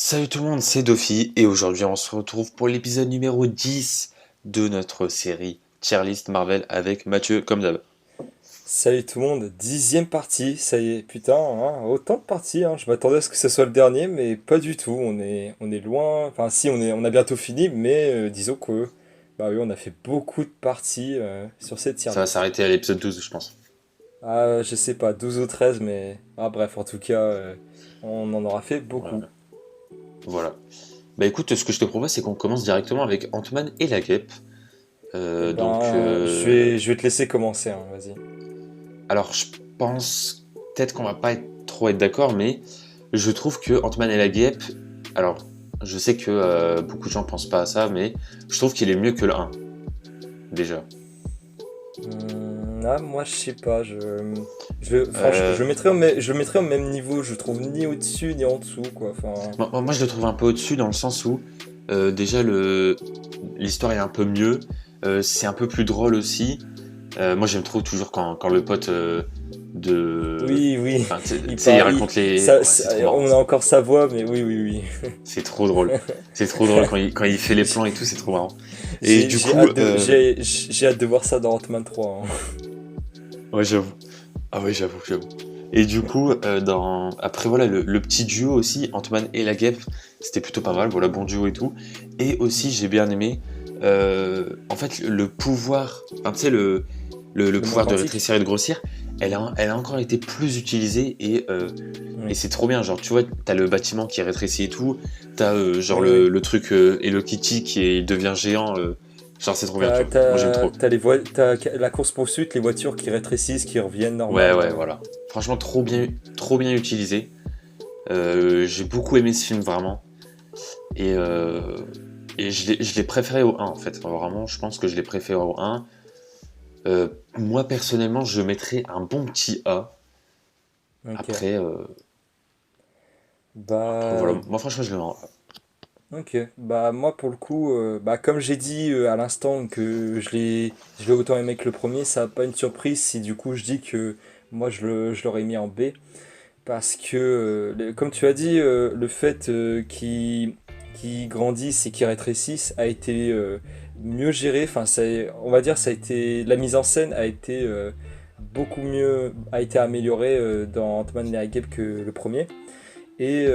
Salut tout le monde, c'est Dofi et aujourd'hui on se retrouve pour l'épisode numéro 10 de notre série Tier List Marvel avec Mathieu comme d'hab. Salut tout le monde, 10e partie, ça y est, putain, hein, autant de parties, hein. Je m'attendais à ce que ce soit le dernier, mais pas du tout, on est loin, enfin si, on a bientôt fini, mais disons que, bah oui, on a fait beaucoup de parties sur cette tier Ça va list. s'arrêter à l'épisode 12 je pense. Ah, je sais pas, 12 ou 13, mais, ah bref, en tout cas, on en aura fait beaucoup. Voilà. Voilà. Bah écoute, ce que je te propose c'est qu'on commence directement avec Ant-Man et la Guêpe. Eh Donc, ben, je vais te laisser commencer, hein, vas-y. alors je pense peut-être qu'on va pas trop être d'accord, mais je trouve que Ant-Man et la Guêpe, alors je sais que beaucoup de gens pensent pas à ça, mais je trouve qu'il est mieux que le un déjà. Moi je sais pas, franchement, Euh, je le mettrais au même niveau, je trouve ni au-dessus ni en dessous, quoi, enfin... moi, je le trouve un peu au-dessus dans le sens où déjà l'histoire est un peu mieux, c'est un peu plus drôle aussi. Moi j'aime trop toujours quand le pote de... Oui, oui, Enfin, tu il sais, il parle, raconte les... ça, Ouais, c'est trop marrant on a ça. encore sa voix, mais oui, oui, C'est trop drôle. C'est trop drôle quand il fait oui. les plans et tout, c'est trop marrant. Et J'ai du j'ai coup, hâte j'ai hâte de voir ça dans Ant-Man 3, hein. ouais j'avoue. Ah ouais j'avoue. Et du coup, après voilà, le petit duo aussi, Ant-Man et la Guêpe, c'était plutôt pas mal, voilà, bon duo et tout. Et aussi, j'ai bien aimé, en fait, le pouvoir, enfin, tu sais, le Le monde pouvoir de quantique? rétrécir et de grossir, elle a encore été plus utilisée et Oui, c'est trop bien. Genre, tu vois, t'as le bâtiment qui est rétréci et tout, t'as genre oui, oui. le truc Hello Kitty devient géant, genre, c'est trop bien, tu T'as, vois. Moi, j'aime t'as, trop. t'as t'as la course-poursuite, les voitures qui rétrécissent, qui reviennent Ouais, normales. ouais, voilà. Franchement, trop bien utilisé. J'ai beaucoup aimé ce film vraiment et, je l'ai préféré au un en fait. Vraiment, je pense que je l'ai préféré au un. Moi personnellement, je mettrais un bon petit A. Ok. Après, après voilà, Bah, moi franchement, je le mets en A. ok, bah moi pour le coup, bah comme j'ai dit à l'instant que je l'ai autant aimé que le premier, ça n'a pas une surprise si du coup je dis que moi je l'aurais mis en B. Parce que, comme tu as dit, le fait qu'ils grandissent et qu'ils rétrécissent a été mieux géré. Enfin, on va dire, ça a été, la mise en scène a été beaucoup mieux, a été améliorée dans Ant-Man et la Guêpe que le premier. Et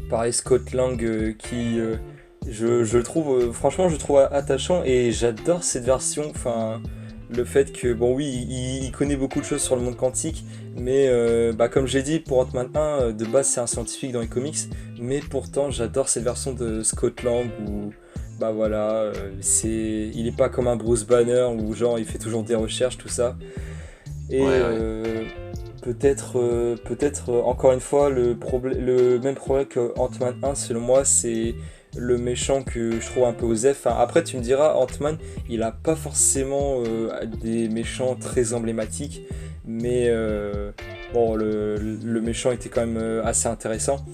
pareil, Scott Lang je le trouve, franchement, je le trouve attachant et j'adore cette version. Enfin, le fait que, bon, oui, il connaît beaucoup de choses sur le monde quantique, mais bah, comme j'ai dit, pour Ant-Man 1, de base, c'est un scientifique dans les comics, mais pourtant, j'adore cette version de Scott Lang où, bah voilà, il est pas comme un Bruce Banner où, genre, il fait toujours des recherches, tout ça. Et Ouais, ouais. encore une fois, le même problème que Ant-Man 1, selon moi, c'est le méchant que je trouve un peu osef. Enfin, après, tu me diras, Ant-Man, il a pas forcément des méchants très emblématiques, mais bon, le méchant était quand même assez intéressant.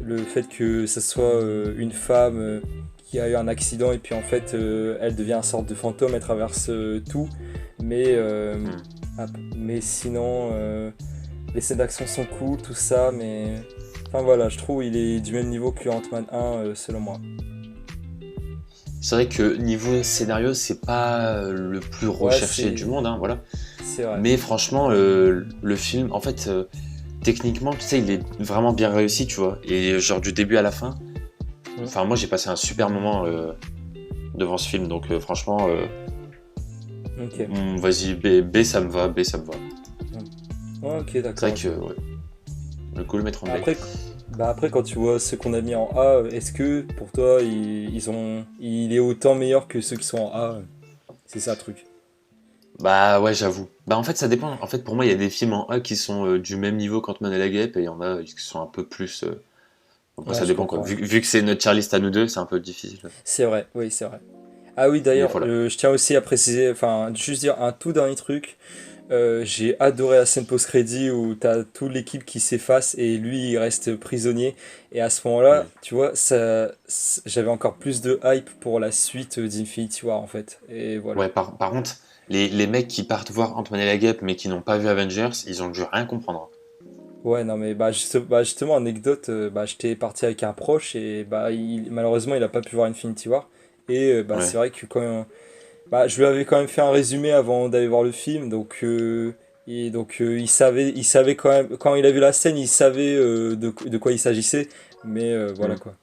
Le fait que ce soit une femme qui a eu un accident et puis en fait, elle devient une sorte de fantôme, elle traverse tout, mais Hmm. mais sinon, les scènes d'action sont cool, tout ça, mais... Enfin voilà, je trouve il est du même niveau que Ant-Man 1, selon moi. C'est vrai que niveau scénario, c'est pas le plus Ouais, recherché du c'est monde, hein, voilà. c'est vrai. Mais franchement, le film, en fait, techniquement, tu sais, il est vraiment bien réussi, tu vois. Et genre du début à la fin, Hmm. enfin, moi j'ai passé un super moment devant ce film, donc franchement, Ok. vas-y, B, ça me va, B, ça me va. Hmm. Ouais, ok, C'est vrai d'accord, que, ok. ouais, le coup le mettre en B. Après, après, quand tu vois ceux qu'on a mis en A, est-ce que pour toi, il est autant meilleur que ceux qui sont en A? C'est ça le truc. Bah ouais, j'avoue. Bah en fait, ça dépend. En fait, pour moi, il y a des films en A qui sont du même niveau qu'Ant-Man et la Guêpe, et il y en a qui sont un peu plus. Après, Ouais, ça je dépend quoi. comprends. Vu que c'est notre Charlie à nous deux, c'est un peu difficile. C'est vrai, oui, c'est vrai. Ah oui, Mais d'ailleurs, voilà. je tiens aussi à préciser, enfin, juste dire un tout dernier truc. J'ai adoré la scène post-crédit où t'as toute l'équipe qui s'efface et lui il reste prisonnier. Et à ce moment-là, Hmm. tu vois, j'avais encore plus de hype pour la suite d'Infinity War en fait. Et Ouais, voilà. par contre, les mecs qui partent voir Ant-Man et la Guêpe, mais qui n'ont pas vu Avengers, ils ont dû rien comprendre. Ouais, non, mais justement, anecdote, j'étais parti avec un proche et malheureusement, il a pas pu voir Infinity War. Et Ouais. c'est vrai que je lui avais quand même fait un résumé avant d'aller voir le film, il savait quand même, quand il a vu la scène, il savait de quoi il s'agissait, mais voilà Mm. quoi.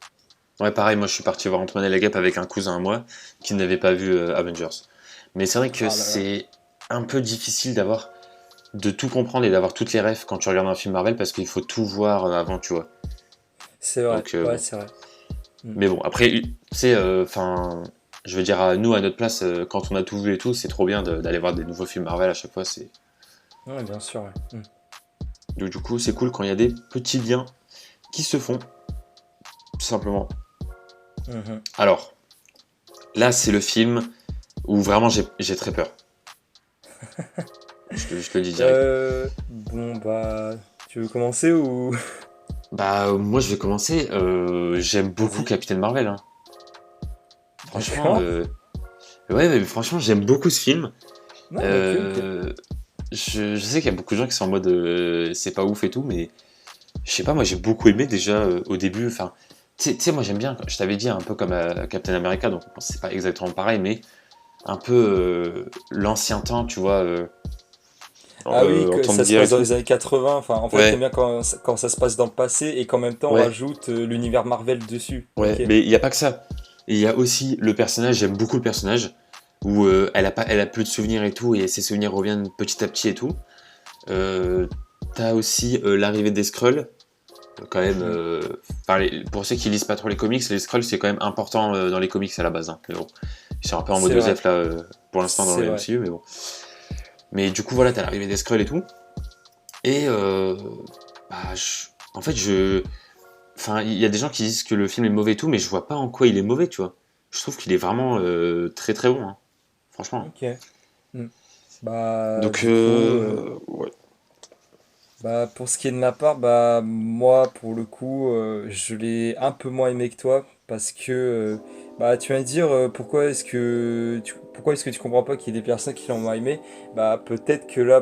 Ouais, pareil, moi je suis parti voir Ant-Man et la Guêpe avec un cousin à moi qui n'avait pas vu Avengers. Mais c'est vrai que Ah là là. c'est un peu difficile de tout comprendre et d'avoir toutes les refs quand tu regardes un film Marvel parce qu'il faut tout voir avant, tu vois. C'est vrai, Donc ouais, bon. c'est vrai. Mm. Mais bon, après, tu sais, enfin, je veux dire, à nous, à notre place, quand on a tout vu et tout, c'est trop bien d'aller voir des nouveaux films Marvel à chaque fois. Ouais, bien sûr, ouais. Mm. Donc, du coup, c'est cool quand il y a des petits liens qui se font, tout simplement. Mhm. Alors, là, c'est le film où vraiment j'ai très peur. Je te le dis direct. Bon, tu veux commencer ou... Bah, moi, je vais commencer. J'aime beaucoup Vas-y. Captain Marvel, hein. Franchement, D'accord. ouais, mais franchement, j'aime beaucoup ce film. Non, mais ok, ok. Euh, je sais qu'il y a beaucoup de gens qui sont en mode c'est pas ouf et tout, mais je sais pas, moi j'ai beaucoup aimé déjà au début. Enfin, tu sais, moi j'aime bien, je t'avais dit un peu comme Captain America, donc bon, c'est pas exactement pareil, mais un peu l'ancien temps, tu vois, Ah oui, en que temps de ça se guerre et passe dans tout. les années 80. Enfin, en fait, t'aimes Ouais, bien quand ça se passe dans le passé et qu'en même temps on ouais, rajoute l'univers Marvel dessus. ouais, Ok. mais il y a pas que ça. Il y a aussi le personnage, j'aime beaucoup le personnage, où elle a peu de souvenirs et tout, et ses souvenirs reviennent petit à petit et tout. Euh, T'as aussi l'arrivée des Skrulls, quand même. Mm. Enfin, pour ceux qui lisent pas trop les comics, les Skrulls c'est quand même important dans les comics à la base, hein. Mais bon, ils sont un peu en mode C'est vrai. Osef là pour l'instant dans C'est le vrai. MCU, mais bon. Mais du coup voilà, t'as l'arrivée des Skrulls et tout. Et bah, en fait enfin il y a des gens qui disent que le film est mauvais et tout, mais je vois pas en quoi il est mauvais, tu vois. Je trouve qu'il est vraiment très très bon, hein. Franchement. Ok. Mm. Bah, Donc du coup, ouais. pour ce qui est de ma part, moi, pour le coup, je l'ai un peu moins aimé que toi parce que, tu vas me dire pourquoi est-ce que tu comprends pas qu'il y ait des personnes qui l'ont moins aimé? Peut-être que là,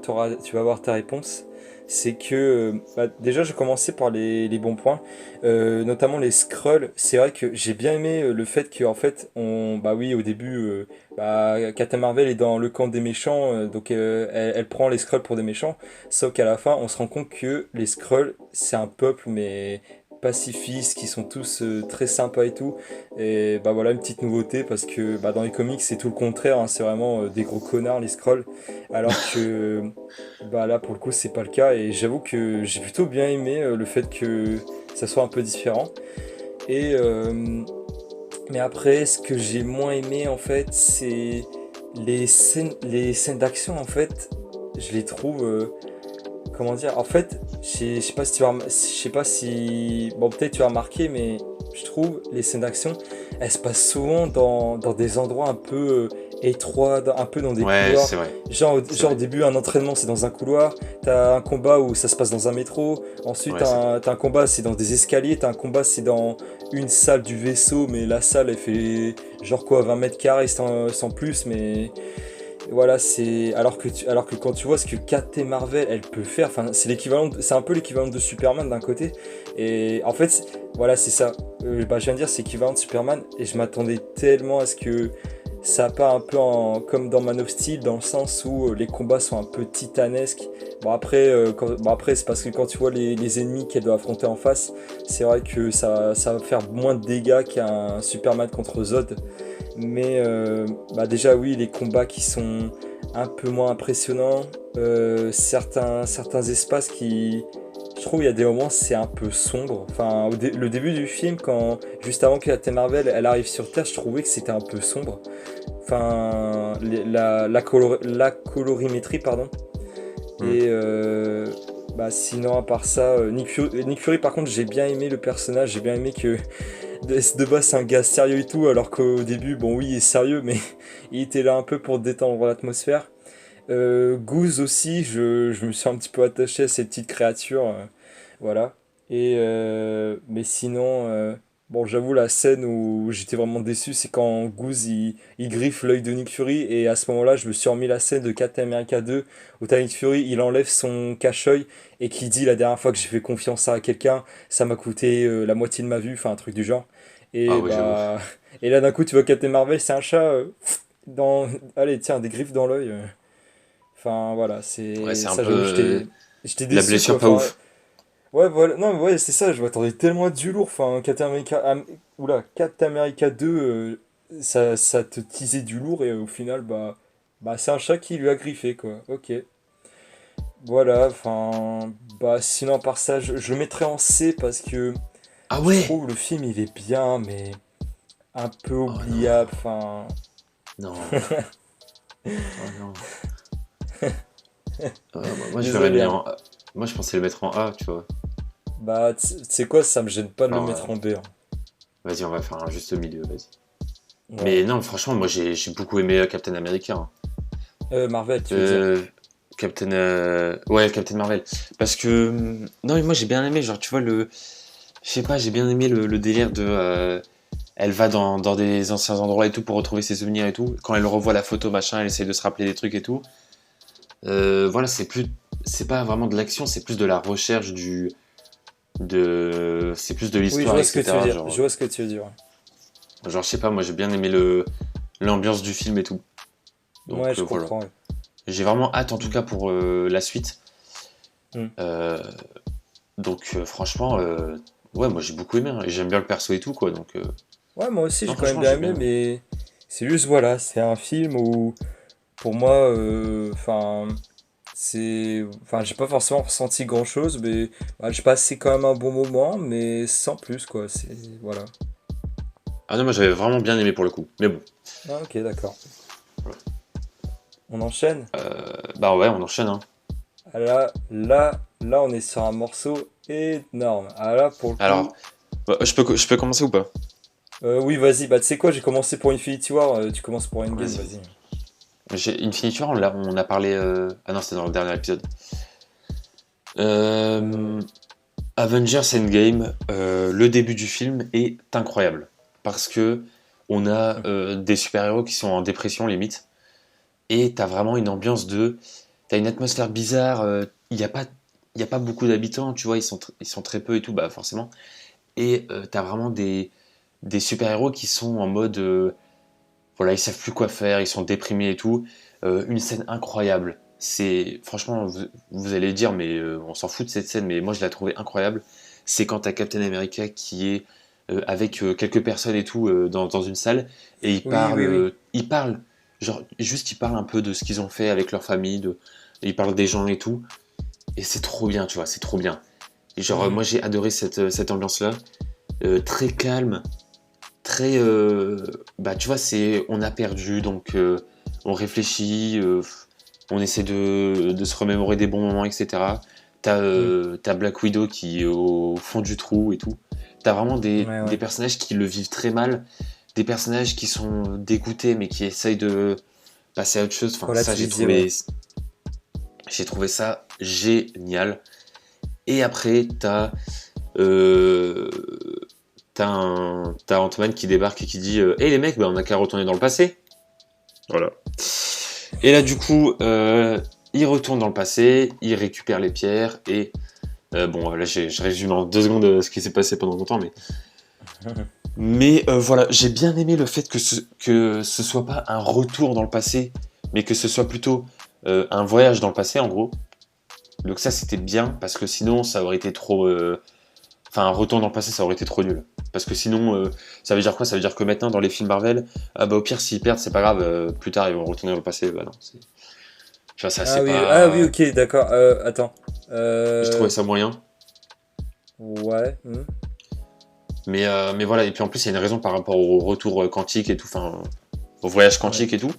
tu vas avoir ta réponse. C'est que, déjà, je commençais par les bons points, notamment les scrolls. C'est vrai que j'ai bien aimé le fait que, en fait, oui, au début, Captain Marvel est dans le camp des méchants, elle prend les scrolls pour des méchants. Sauf qu'à la fin, on se rend compte que les Skrulls, c'est un peuple, mais pacifistes, qui sont tous très sympas et tout. Et voilà une petite nouveauté, parce que dans les comics, c'est tout le contraire, hein, c'est vraiment des gros connards, les Skrulls. Alors que là, pour le coup, c'est pas le cas. Et j'avoue que j'ai plutôt bien aimé le fait que ça soit un peu différent. Et, mais après, ce que j'ai moins aimé, en fait, c'est les scènes d'action, en fait, je les trouve. Comment dire? En fait, je sais pas si je sais pas si, bon, peut-être tu as remarqué, mais je trouve les scènes d'action, elles se passent souvent dans des endroits un peu étroits, un peu dans des Ouais, couloirs. c'est vrai. C'est Genre au vrai. début, un entraînement, c'est dans un couloir. T'as un combat où ça se passe dans un métro. Ensuite, Ouais, c'est vrai. t'as un combat, c'est dans des escaliers. T'as un combat, c'est dans une salle du vaisseau, mais la salle, elle fait genre quoi, 20 mètres carrés sans plus, mais voilà, alors que quand tu vois ce que Captain Marvel elle peut faire, enfin c'est un peu l'équivalent de Superman d'un côté. Et en fait, voilà, c'est ça. Je viens de dire c'est l'équivalent de Superman et je m'attendais tellement à ce que ça part un peu comme dans Man of Steel dans le sens où les combats sont un peu titanesques. Bon après c'est parce que quand tu vois les ennemis qu'elle doit affronter en face, c'est vrai que ça va faire moins de dégâts qu'un Superman contre Zod. Mais déjà oui, les combats qui sont un peu moins impressionnants, certains espaces qui... Je trouve il y a des moments c'est un peu sombre. Enfin, le début du film, juste avant que la Captain Marvel elle arrive sur Terre, je trouvais que c'était un peu sombre. Enfin, la colorimétrie, pardon. Hmm. Et sinon, à part ça, Nick Fury, par contre, j'ai bien aimé le personnage. J'ai bien aimé que de base, c'est un gars sérieux et tout, alors qu'au début, bon, oui, il est sérieux, mais il était là un peu pour détendre l'atmosphère. Goose aussi, je me suis un petit peu attaché à ces petites créatures, voilà. Mais sinon, Bon, j'avoue, la scène où j'étais vraiment déçu, c'est quand Goose il griffe l'œil de Nick Fury, et à ce moment-là, je me suis remis la scène de Captain America 2, où t'as Nick Fury, il enlève son cache-œil, et qui dit la dernière fois que j'ai fait confiance à quelqu'un, ça m'a coûté la moitié de ma vue, enfin un truc du genre. Ah Et ouais, j'avoue. bah. Et là, d'un coup, tu vois Captain Marvel, c'est un chat, dans. Allez, tiens, des griffes dans l'œil. Enfin, voilà, Ouais, c'est. c'est un Ça, peu j'avoue, j'étais la déçu, quoi. blessure pas Enfin, ouf. ouais, voilà. Non, mais ouais, c'est ça, je m'attendais tellement à du lourd. Enfin, Oula, Captain America 2, ça te teasait du lourd et au final, bah c'est un chat qui lui a griffé, quoi. Ok. Voilà, enfin. Bah, sinon, à part ça, je le mettrais en C parce que Ah je ouais! trouve le film, il est bien, mais un peu Oh non, oubliable. Enfin. non, oh non. Moi, je l'aurais Désolé, mis hein. en A. Moi, je pensais le mettre en A, tu vois. Bah, tu sais quoi, ça me gêne pas de le Alors, mettre en B, hein. vas-y, on va faire un juste milieu, vas-y. Ouais. Mais non, franchement, moi, j'ai beaucoup aimé Captain America, hein. Marvel, tu veux dire. Euh, Ouais, Captain Marvel. Parce que. Non, mais moi, j'ai bien aimé, genre, tu vois, je sais pas, j'ai bien aimé le délire de. Elle va dans des anciens endroits et tout pour retrouver ses souvenirs et tout. Quand elle revoit la photo, machin, elle essaie de se rappeler des trucs et tout. Voilà, c'est pas vraiment de l'action, c'est plus de la recherche c'est plus de Oui, je l'histoire, vois ce que tu veux etc. dire. Je vois ce que tu veux dire. Genre, je sais pas, moi, j'ai bien aimé l'ambiance du film et tout. Ouais, Donc, je voilà. comprends. Ouais. J'ai vraiment hâte, en tout Mm. cas, pour la suite. Mm. Euh, donc, franchement, ouais, moi, j'ai beaucoup aimé, hein, et j'aime bien le perso et tout, quoi. Donc, Ouais, moi aussi, non, j'ai quand même franchement, bien j'ai aimé, bien. mais c'est juste, voilà, c'est un film où, pour moi, enfin, j'ai pas forcément ressenti grand-chose, mais bah, j'ai passé quand même un bon moment, mais sans plus, quoi. Voilà. Ah non, moi, j'avais vraiment bien aimé pour le coup. Mais bon, Ah, ok, d'accord. On enchaîne. bah ouais, on enchaîne, hein. Ah, là, on est sur un morceau énorme. Ah là, pour le coup. Alors, bah, je peux commencer ou pas? Oui, vas-y, bah tu sais quoi, j'ai commencé pour Infinity War, tu commences pour Endgame, Vas-y, vas-y. vas-y. Infinity War, on a parlé. Ah non, c'était dans le dernier épisode. Euh, Euh, Avengers Endgame, le début du film est incroyable. Parce que on a des super-héros qui sont en dépression limite. Et t'as vraiment une ambiance de. T'as une atmosphère bizarre. Il y a pas beaucoup d'habitants, tu vois, ils sont très peu et tout, bah forcément. Et t'as vraiment des super-héros qui sont en mode. Voilà, ils savent plus quoi faire, ils sont déprimés et tout. Une scène incroyable. Franchement, vous allez dire, mais on s'en fout de cette scène, mais moi je l'ai trouvée incroyable. C'est quand t'as Captain America qui est avec quelques personnes et tout dans une salle et Oui, oui, oui. il parle, genre juste il parle un peu de ce qu'ils ont fait avec leur famille, il parle des gens et tout. Et c'est trop bien, tu vois, c'est trop bien. Et genre Mhm. moi j'ai adoré cette ambiance-là, très calme, très bah tu vois, on a perdu, donc on réfléchit, on essaie de se remémorer des bons moments, etc. Mm. T'as Black Widow qui est au fond du trou et tout. T'as vraiment des, Ouais, des ouais. personnages qui le vivent très mal, des personnages qui sont dégoûtés mais qui essayent de passer à autre chose. Enfin, ça, Relativiser, ouais. j'ai trouvé ça génial. Et après, euh, t'as Ant-Man qui débarque et qui dit hey les mecs, bah, on a qu'à retourner dans le passé. Voilà. Et là, du coup, il retourne dans le passé, il récupère les pierres et. Bon, là, je résume en 2 secondes ce qui s'est passé pendant longtemps, mais. Mais voilà, j'ai bien aimé le fait que ce soit pas un retour dans le passé, mais que ce soit plutôt un voyage dans le passé, en gros. Donc ça, c'était bien, parce que sinon, ça aurait été trop. Enfin, un retour dans le passé, ça aurait été trop nul. Parce que sinon, ça veut dire quoi? Ça veut dire que maintenant, dans les films Marvel, ah bah au pire, s'ils perdent, c'est pas grave, plus tard, ils vont retourner dans le passé. Bah non, tu vois, ça, c'est Ah oui, pas. ok, d'accord. Attends. J'ai trouvé ça moyen. Ouais. Mais voilà, et puis en plus, il y a une raison par rapport au retour quantique et tout, enfin, au voyage Ouais. quantique et tout.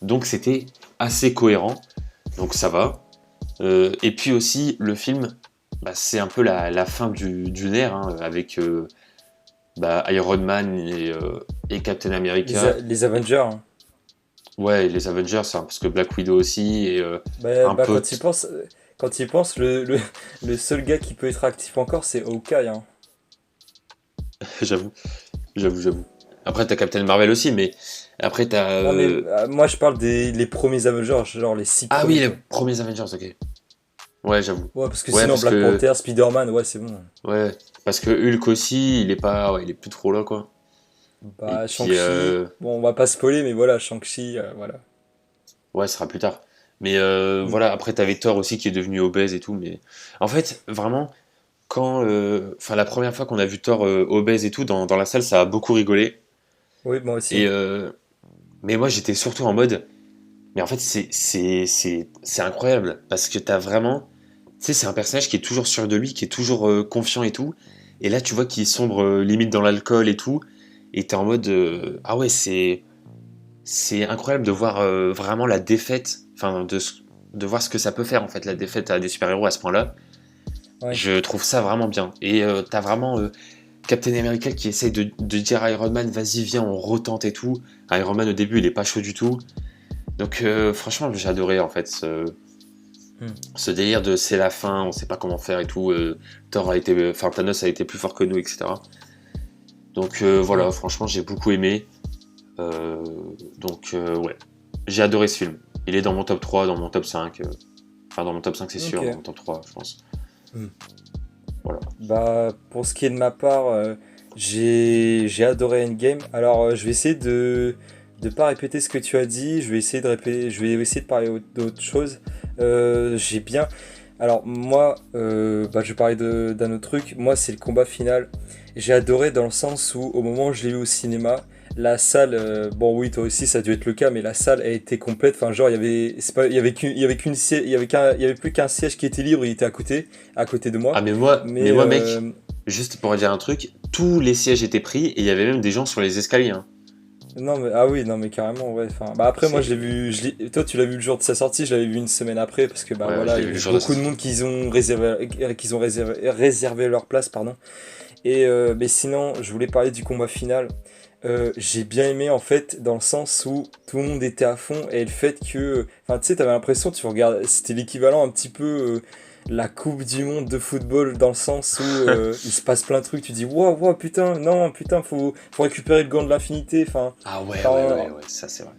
Donc c'était assez cohérent. Donc ça va. Et puis aussi, le film, bah, c'est un peu la fin d'une ère, hein, avec bah, Iron Man et Captain America. Les Avengers, hein. Ouais, et les Avengers, hein, parce que Black Widow aussi, et Bah, un bah, peu. quand il pense, le seul gars qui peut être actif encore, c'est Hawkeye, hein. J'avoue, j'avoue. Après, t'as Captain Marvel aussi, mais après, t'as. Non, mais moi, je parle des les premiers Avengers, genre les 6 Ah oui, premiers, les quoi. premiers Avengers, ok. Ouais, j'avoue. Ouais, parce que Ouais, sinon, parce Black que. Panther, Spider-Man, ouais, c'est bon. Ouais, parce que Hulk aussi, il est pas. Ouais, il est plus trop là, quoi. Et Bah, puis. Shang-Chi, bon, on va pas spoiler, mais voilà, Shang-Chi, voilà. Ouais, ce sera plus tard. Mais Mm. voilà, après, t'avais Thor aussi qui est devenu obèse et tout. Mais en fait, vraiment, quand. Enfin, la première fois qu'on a vu Thor obèse et tout, dans la salle, ça a beaucoup rigolé. Oui, moi aussi. Et. Mais moi, j'étais surtout en mode. Mais en fait, c'est incroyable. Parce que t'as vraiment. Tu sais, c'est un personnage qui est toujours sûr de lui, qui est toujours confiant et tout. Et là, tu vois qu'il sombre limite dans l'alcool et tout. Et t'es en mode. Ah ouais, c'est incroyable de voir vraiment la défaite. Enfin, de voir ce que ça peut faire, en fait, la défaite à des super-héros à ce point-là. Ouais. Je trouve ça vraiment bien. Et t'as vraiment Captain America qui essaye de dire à Iron Man, vas-y, viens, on retente et tout. Iron Man, au début, il est pas chaud du tout. Donc, franchement, j'ai adoré, en fait, Mm. ce délire de c'est la fin, on sait pas comment faire et tout. Thor a été, enfin Thanos a été plus fort que nous, etc. Donc voilà, Ouais. franchement j'ai beaucoup aimé. Euh, donc ouais, j'ai adoré ce film. Il est dans mon top 3, dans mon top 5. Enfin dans mon top 5 c'est sûr, dans Ok. mon top 3 je pense. Mm. Voilà. Bah, pour ce qui est de ma part, j'ai adoré Endgame. Alors, je vais essayer de pas répéter ce que tu as dit. Je vais essayer de répéter, je vais essayer de parler d'autre chose. J'ai bien. Alors moi, bah, je vais parler d'un autre truc. Moi, c'est le combat final. J'ai adoré dans le sens où, au moment où je l'ai vu au cinéma, la salle, bon oui, toi aussi, ça a dû être le cas, mais la salle a été complète. Enfin, genre, il y avait, c'est pas, il y avait il y avait plus qu'un siège qui était libre. Il était à côté de moi. Ah mais Mais moi mec, juste pour dire un truc, tous les sièges étaient pris et il y avait même des gens sur les escaliers. Hein. non mais ah oui non mais carrément ouais. Enfin bah après moi je l'ai C'est vu, toi tu l'as vu le jour de sa sortie, je l'avais vu une semaine après parce que bah ouais, je voilà l'ai il y vu le avait jour de sa beaucoup de monde sortie. qui ont réservé leur place pardon. Et mais sinon je voulais parler du combat final. J'ai bien aimé en fait dans le sens où tout le monde était à fond et le fait que enfin tu sais t'avais l'impression tu regardes c'était l'équivalent un petit peu la coupe du monde de football dans le sens où il se passe plein de trucs tu dis waouh wow, putain non putain faut récupérer le gant de l'infinité Ah ouais ouais enfin ouais ouais, ça c'est vrai.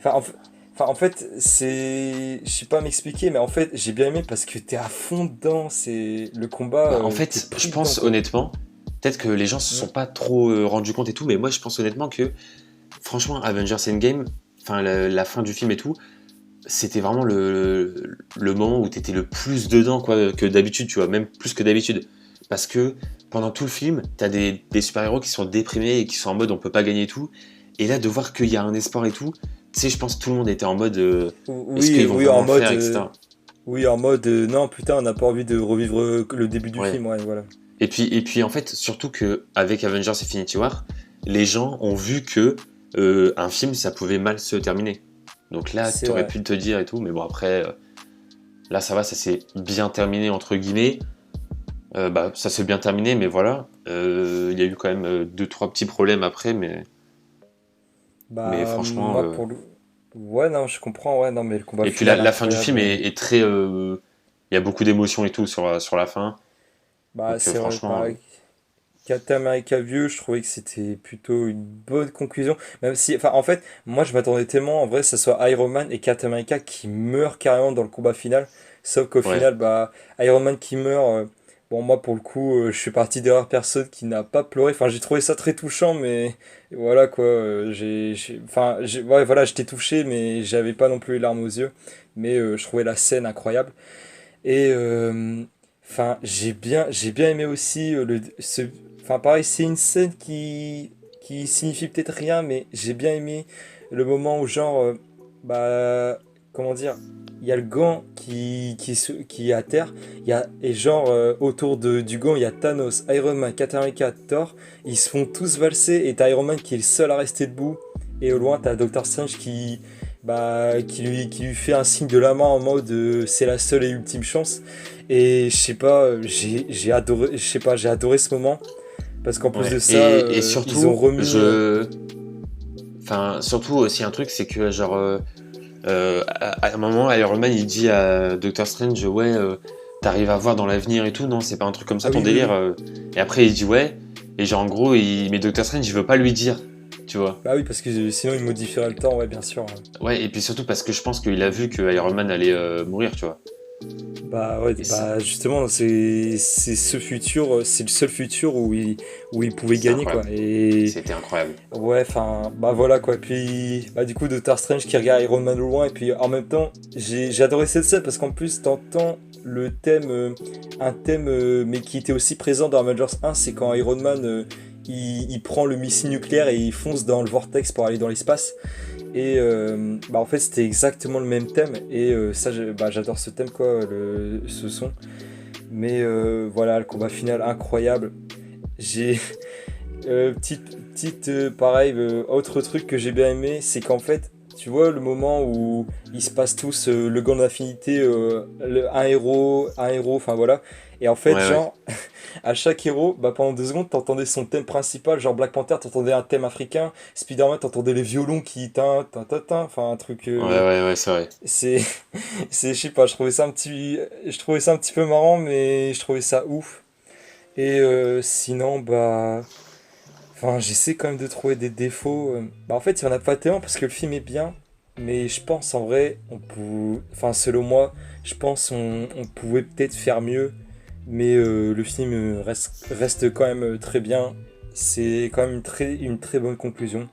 en fait c'est je sais pas m'expliquer mais en fait j'ai bien aimé parce que t'es à fond dedans c'est le combat Bah, en t'es fait, je pris dedans pense quoi. honnêtement, peut-être que les gens se sont Mm. pas trop rendus compte et tout, mais moi je pense honnêtement que, franchement, Avengers Endgame, enfin la fin du film et tout, c'était vraiment le moment où t'étais le plus dedans quoi, que d'habitude, tu vois, même plus que d'habitude. Parce que pendant tout le film, t'as des super-héros qui sont déprimés et qui sont en mode on peut pas gagner et tout. Et là, de voir qu'il y a un espoir et tout, tu sais, je pense que tout le monde était en mode est-ce Oui qu'ils vont oui vraiment en le mode faire, etc. oui, en mode non, putain, on n'a pas envie de revivre le début du Ouais. film, ouais, voilà. Et puis en fait, surtout que avec Avengers Infinity War, les gens ont vu que un film, ça pouvait mal se terminer. Donc là, C'est t'aurais vrai. pu te dire et tout, mais bon après, là ça va, ça s'est bien terminé entre guillemets. Bah ça s'est bien terminé, mais voilà. Il y a eu quand même deux trois petits problèmes après, mais Bah, franchement. moi, pour le. Ouais, non, je comprends, ouais, non, mais le combat Et puis la, final la fin du film incroyable. est très. Il y a beaucoup d'émotions et tout sur la fin. Bah, Donc c'est vrai, franchement, pareil. Captain America vieux, je trouvais que c'était plutôt une bonne conclusion. Même si, enfin, en fait, moi, je m'attendais tellement, en vrai, que ce soit Iron Man et Captain America qui meurent carrément dans le combat final. Sauf qu'au ouais. final, bah, Iron Man qui meurt, bon, moi, pour le coup, je suis partie des rares personnes qui n'a pas pleuré. Enfin, j'ai trouvé ça très touchant, mais voilà, quoi. Enfin, ouais, voilà, j'étais touché, mais j'avais pas non plus les larmes aux yeux. Mais je trouvais la scène incroyable. Et enfin, j'ai bien aimé aussi enfin pareil, c'est une scène qui signifie peut-être rien, mais j'ai bien aimé le moment où genre, bah, comment dire, il y a le gant qui est à terre, et genre autour du gant il y a Thanos, Iron Man, Captain America, Thor, ils se font tous valser et t'as Iron Man qui est le seul à rester debout, et au loin t'as Doctor Strange qui lui fait un signe de la main en mode c'est la seule et ultime chance. Et je sais pas, j'ai adoré, je sais pas, j'ai adoré ce moment parce qu'en plus Ouais. de ça, Et ils ont surtout, remis. Enfin, surtout aussi un truc, c'est que genre, à un moment, Iron Man il dit à Doctor Strange, ouais, t'arrives à voir dans l'avenir et tout, non, c'est pas un truc comme ça Ah ton oui, oui, délire. oui. Et après il dit ouais, Et genre, en gros, mais Doctor Strange, il veut pas lui dire, tu vois. Bah oui, parce que sinon il modifierait le temps, ouais, bien sûr. Ouais, et puis surtout parce que je pense qu'il a vu que Iron Man allait mourir, tu vois. Bah ouais, Et bah justement, c'est ce futur, c'est le seul futur où il pouvait c'est gagner, quoi. incroyable. Et C'était incroyable. ouais, enfin, bah voilà, quoi. Puis, bah du coup, Doctor Strange qui regarde Iron Man au loin, et puis en même temps, j'ai adoré cette scène parce qu'en plus, t'entends le thème, un thème, mais qui était aussi présent dans Avengers 1, c'est quand Iron Man, il prend le missile nucléaire et il fonce dans le vortex pour aller dans l'espace. Et bah en fait c'était exactement le même thème et ça bah, j'adore ce thème quoi, ce son. Mais voilà, le combat final incroyable. J'ai pareil, autre truc que j'ai bien aimé, c'est qu'en fait tu vois le moment où ils se passent tous le gant d'affinité, un héros, enfin voilà. Et en fait Ouais, ouais. genre à chaque héros, bah, pendant 2 secondes, t'entendais son thème principal, genre Black Panther, t'entendais un thème africain, Spider-Man, t'entendais les violons qui enfin un truc, Ouais, ouais, ouais, c'est vrai. c'est, je sais pas, je trouvais ça un petit peu marrant, mais je trouvais ça ouf. Et sinon, bah, enfin, j'essaie quand même de trouver des défauts. Bah, en fait, il y en a pas tellement parce que le film est bien, mais je pense en vrai, enfin, selon moi, je pense on pouvait peut-être faire mieux. Mais le film reste quand même très bien. C'est quand même une très bonne conclusion.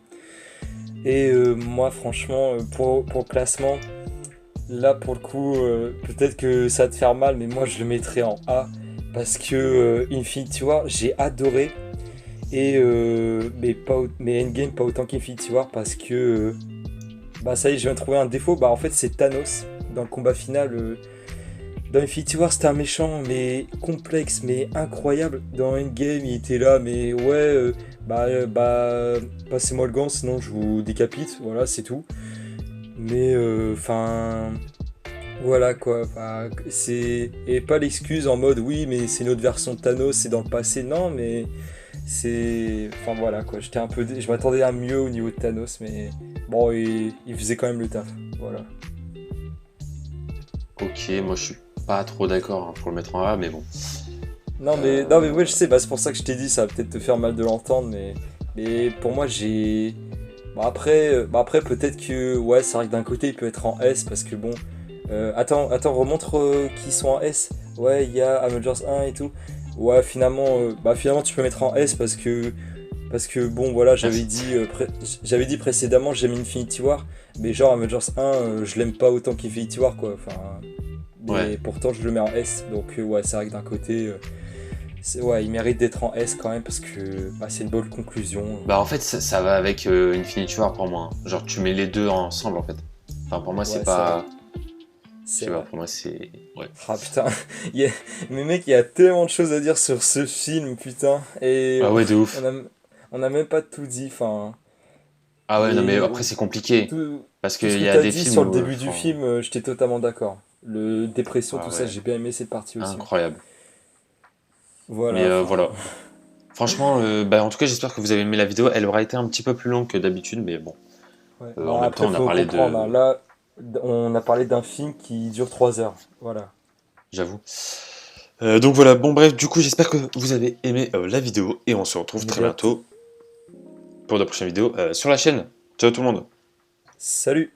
Et moi, franchement, pour le classement, là, pour le coup, peut-être que ça va te faire mal, mais moi, je le mettrais en A. Parce que Infinity War, j'ai adoré. Et, mais Endgame, pas autant qu'Infinity War. Parce que, bah, ça y est, je viens de trouver un défaut. Bah, en fait, c'est Thanos. Dans le combat final, dans Infinity War, c'était un méchant, mais complexe, mais incroyable. Dans Endgame, il était là, mais ouais, passez-moi le gant, sinon je vous décapite. Voilà, c'est tout. Mais, enfin, voilà quoi. C'est et pas l'excuse en mode oui, mais c'est notre version de Thanos, c'est dans le passé. Non, mais enfin voilà quoi. Je m'attendais à mieux au niveau de Thanos, mais bon, il faisait quand même le taf. Voilà. Ok, moi je suis pas trop d'accord hein, pour le mettre en A, mais bon. Non mais ouais je sais, bah, c'est pour ça que je t'ai dit, ça va peut-être te faire mal de l'entendre, mais pour moi j'ai. Bah après peut-être que ouais c'est vrai que d'un côté il peut être en S parce que bon. Attends, remontre qui sont en S. Ouais, il y a Avengers 1 et tout. Ouais, finalement tu peux mettre en S parce que bon voilà Merci. j'avais dit précédemment j'aime Infinity War, mais genre Avengers 1 je l'aime pas autant qu'Infinity War quoi. Enfin, Ouais. mais pourtant je le mets en S, donc ouais c'est vrai que d'un côté ouais il mérite d'être en S quand même parce que bah, c'est une bonne conclusion. Bah en fait ça va avec Infinity War pour moi, hein. Genre tu mets les deux ensemble en fait. Enfin pour moi c'est Ouais c'est vrai, pas. Je c'est sais pas, vrai. pour moi c'est. Ouais. Ah putain, il y a- mais mec, il y a tellement de choses à dire sur ce film, putain. Et Ah ouais de on ouf. a, on a même pas tout dit, enfin. Ah ouais non mais Et après c'est compliqué. Parce tout ce qu'il que y a t'as des dit films sur le où. début du film, j'étais totalement d'accord. Le dépression, Ah tout ça, ouais, j'ai bien aimé cette partie aussi. incroyable. Voilà, Mais enfin. voilà. Franchement, bah, en tout cas, j'espère que vous avez aimé la vidéo. Elle aura été un petit peu plus longue que d'habitude, mais bon. Ouais. En Bah même temps, après, on a faut parlé comprendre, hein. de. Là, on a parlé d'un film qui dure 3 heures. Voilà. J'avoue. Donc voilà, bon, bref, du coup, j'espère que vous avez aimé la vidéo. Et on se retrouve très Exact. bientôt pour de prochaines vidéos sur la chaîne. Ciao tout le monde. Salut!